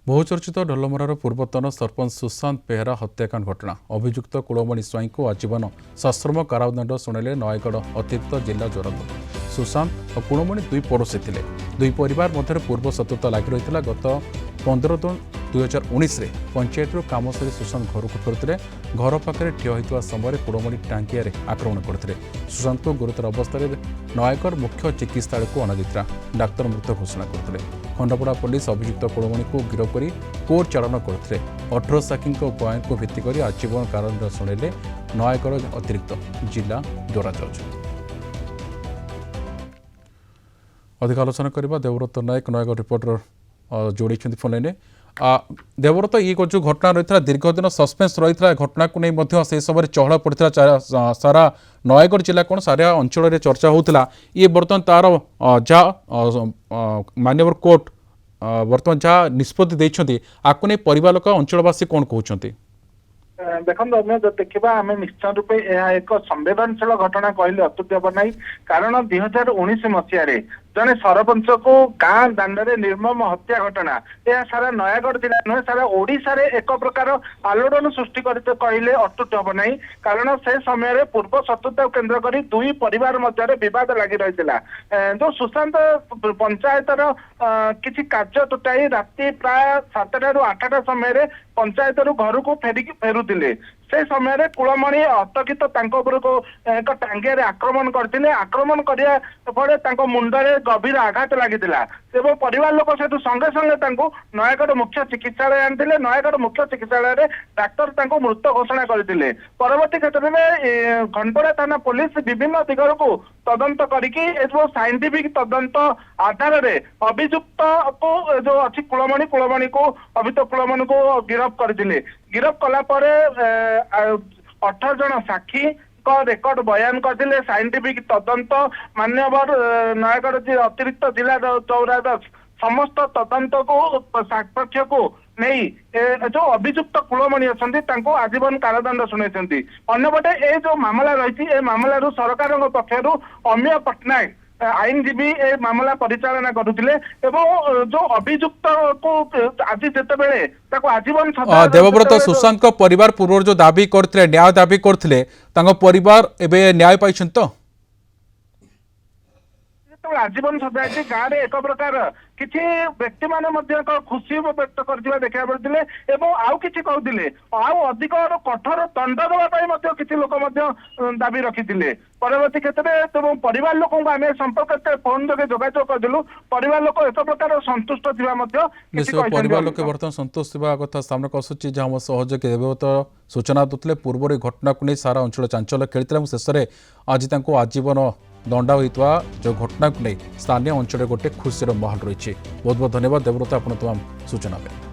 बहुचर्चित ढोलमरार पूर्वतन सरपंच सुशांत बेहेरा हत्याकांड घटना अभियुक्त कुलमणि स्वाई को आजीवन सश्रम कारादंड शुणिले नयगढ़ अतिरिक्त जिला जोरंद। सुशांत और कुलमणि दुई पड़ोशी थे। दुई परिवार मध्य पूर्व शत्रुता लगी रही। गत 15 जून 2019 पंचायत काम सारी सुशांत घर को फेरुते घर पाखे ठिया होता समय कुलमणि टांगिया आक्रमण करते। सुशांत को गुरुतर अवस्था नयगढ़ मुख्य चिकित्सालय को अणाଯାଇଥିଲା। डाक्तर मृत घोषणा करते। खंडपड़ा पुलिस अभियुक्त कुलमणि को गिरफ्त कर कोर्ट चालन करते। 18 साक्षी बयान को भित्ति कर आजीवन कारादंड शुणिले नयगढ़ अतिरिक्त जिला द्वारा जज। अधिक आलोचना करवा देवव्रत नायक नयगढ़ रिपोर्टर जोड़ी फोन लाइन। देवव्रत ये जो घटना रही है दीर्घ दिन सस्पेन्स रही है घटना को नहीं से समय चहल पड़ा सारा नयगढ़ जिला कौन सारा अंचल में चर्चा होता ये बर्तमान तार जहाँ मान्यवर कोर्ट बर्तमान जहाँ निष्पत्ति देते आपको नहीं परिवार लोक अंचलवासी कौन कहते देखो देखा आम निश्चय रूपे यह एक संवेदनशील घटना कहले अत्युक्ति हम ना। कारण 2019 मसीह जड़े सरपंच को गाँ दाण्ड निर्मम हत्या घटना यह सारा नयगढ़ जिला नुहे सारा ओडिशा रे एक प्रकार आलोड़न सृष्टि करते कहले अत्युक्ति हम ना। कारण से समय पूर्व शत्रुता केन्द्र कर दुई परिवार मध्य बद लगी रही। जो सुशांत पंचायतर किसी कार्य तुटाई राति प्राय 7टा ରୁ 8टा समय पंचायत घर को फेरुले से समय कुलमणि अतर्कित एक टांगिया आक्रमण करते। आक्रमण करने मुंडे गभीर आघात लगी परिवार लोक से संगे संगे नयगढ़ मुख्य चिकित्सालय आनी। नयगढ़ मुख्य चिकित्सालय डाक्तर मृत घोषणा करते। परवर्ती क्षेत्र में खंडपड़ा थाना पुलिस विभिन्न दिगर को तदंत करके साइंटिफिक तदंत आधार में अभियुक्त को जो अच्छी कुलमणि को अभियुक्त कुलमणि को गिरफ्त करते। गिरफ्त कला 18 जन साक्षी रेकर्ड बयान करते। साइंटिफिक तदंत मान्यवर नयगढ़ अतिरिक्त जिला चौरादश समस्त तदंत को साक्ष्य को नहीं जो अभियुक्त कुलमणि अच्छा आजीवन कारादंड शुणाई। अन्यपटे ये जो मामला रही मामला सरकार पक्षर अमीय पट्टनायक आईनजीवी ए मामला परिचालना करुले जो अभियुक्त को आज जिते आजीवन देवव्रत सुशांत को परिवार पूर्व जो दाबी करते न्याय दाबी करते परिवार एवं न्याय पाई तो आजीवन सजा गाँव में एक प्रकार किसी व्यक्ति माने खुशी व्यक्त कर देखा पड़ते आउ कि कहते अधिक कठोर दंड देवाई किसी लोक दाबी रखी परवर्ती क्षेत्र में परिवार लोक आम संपर्क फोन जोगे जोगाजोग करदेलु। परिवार लोक एक प्रकार संतुष्ट परिवार लोक बर्तमान संतोष कथा सामने आसूची जहाँ सहयोगी देवव्रत सूचना दूसरे पूर्व घटना को नहीं सारा अंचल चांचल्य खेली शेष में आज आजीवन दंडा होता जो घटना को नहीं स्थानीय अंचल गोटे खुशी माहौल रही। बहुत बहुत धन्यवाद देवव्रत आप तमाम सूचना पे।